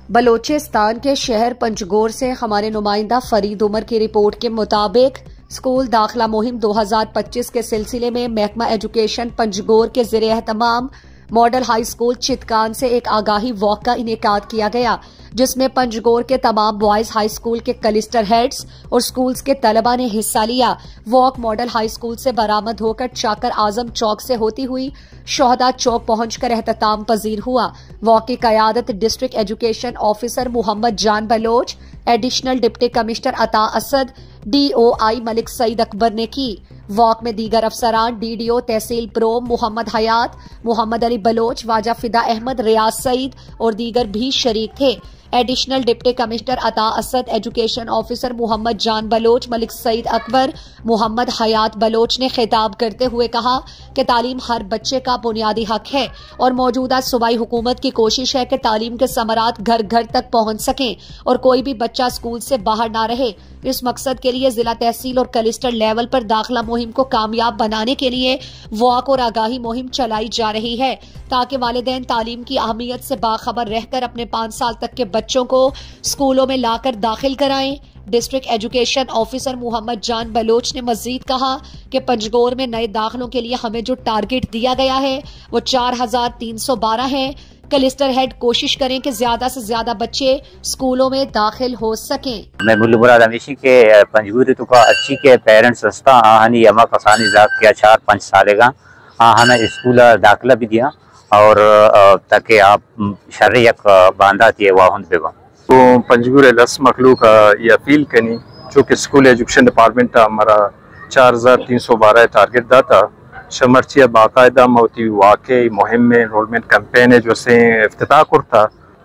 बलोचिस्तान के शहर पंजगोर से हमारे नुमाइंदा फरीद उमर की रिपोर्ट के मुताबिक स्कूल दाखिला मुहिम 2025 के सिलसिले में महकमा एजुकेशन पंजगोर के ज़रिए एहतमाम मॉडल हाई स्कूल चितकान से एक आगाही वॉक का इनेकाद किया गया, जिसमें पंजगोर के तमाम बॉयज हाई स्कूल के कलिस्टर हेड्स और स्कूल्स के तलबा ने हिस्सा लिया। वॉक मॉडल हाई स्कूल से बरामद होकर चाकर आजम चौक से होती हुई शोहदा चौक पहुंचकर एहतमाम पजीर हुआ। वॉक की कयादत डिस्ट्रिक्ट एजुकेशन ऑफिसर मोहम्मद जान बलोच, एडिशनल डिप्टी कमिश्नर अता असद, DOI मलिक सईद अकबर ने की। वॉक में दीगर अफसरान, DDO तहसील प्रोम मोहम्मद हयात, मोहम्मद अली बलोच, वाजा फिदा अहमद, रियाज सईद और दीगर भी शरीक थे। एडिशनल डिप्टी कमिश्नर अता असद, एजुकेशन ऑफिसर मोहम्मद जान बलोच, मलिक सईद अकबर, मोहम्मद हयात बलोच ने खिताब करते हुए कहा कि तालीम हर बच्चे का बुनियादी हक है और मौजूदा सूबाई हुकूमत की कोशिश है कि तालीम के समरात घर घर तक पहुंच सकें और कोई भी बच्चा स्कूल से बाहर ना रहे। इस मकसद के लिए जिला तहसील और कलिस्टर लेवल पर दाखिला मुहिम को कामयाब बनाने के लिए वॉक और आगाही मुहिम चलाई जा रही है, ताकि वालिदैन तालीम की अहमियत से बाखबर रहकर अपने 5 साल तक के बच्चों को स्कूलों में लाकर दाखिल कराएं। डिस्ट्रिक्ट एजुकेशन ऑफिसर मोहम्मद जान बलोच ने मजीद कहा कि पंजगोर में नए दाखिलों के लिए हमें जो टारगेट दिया गया है वो 4312 है। कलिस्टर हेड कोशिश करें कि ज्यादा से ज्यादा बच्चे स्कूलों में दाखिल हो सकें। मैं मुल्ला रमेशी के पंजगूरी तो का अच्छी के पेरेंट्स हस्ता हनी यमा कसानी जात के 4-5 साल का हमें स्कूल दाखिला भी दिया और ताकि आप शर्यक बांधा थी वाहन बेगम तो पंजगूर लस मखलूक ये अपील कनी चूँकि स्कूल एजुकेशन डिपार्टमेंट हमारा 4312 टारगेट दाता शमरचिया बाकायदा मोती वाकई मुहिम में इनरोलमेंट कैंपेन है जो से इफ्तिताह करता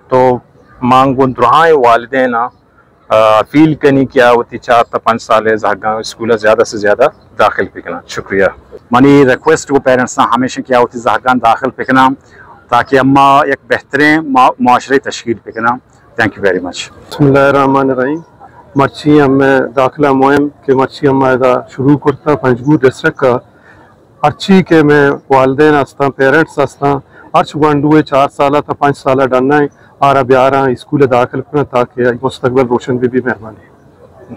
तो मांग गुंदराए वालिदैन अपील कनी क्या होती 4 से 5 साल जहाँ स्कूल ज़्यादा से ज़्यादा दाखिल पिकना। शुक्रिया। मनी रिक्वेस्ट को पेरेंट्स ना हमेशा क्या होती जहाँ दाखिल पिकना ताकि अम्मा एक बेहतरीन माशरे तश्कील पिकना। Thank you very much. बिस्मिल्लाहिर्रहमानिर्रहीम। मर्ची हमें दाखिला मुहिम के मर्ची हमारा शुरू करता पंजगूर डिस्ट्रिक्ट का अर्ची के मैं वालदेन हस्ता पेरेंट्स हस्ता अर्च गुंडुए 4 साल था 5 साल डरना है और अब 11 स्कूल दाखिल करना ताकि मुस्तकबिल रोशन भी मेहरबानी।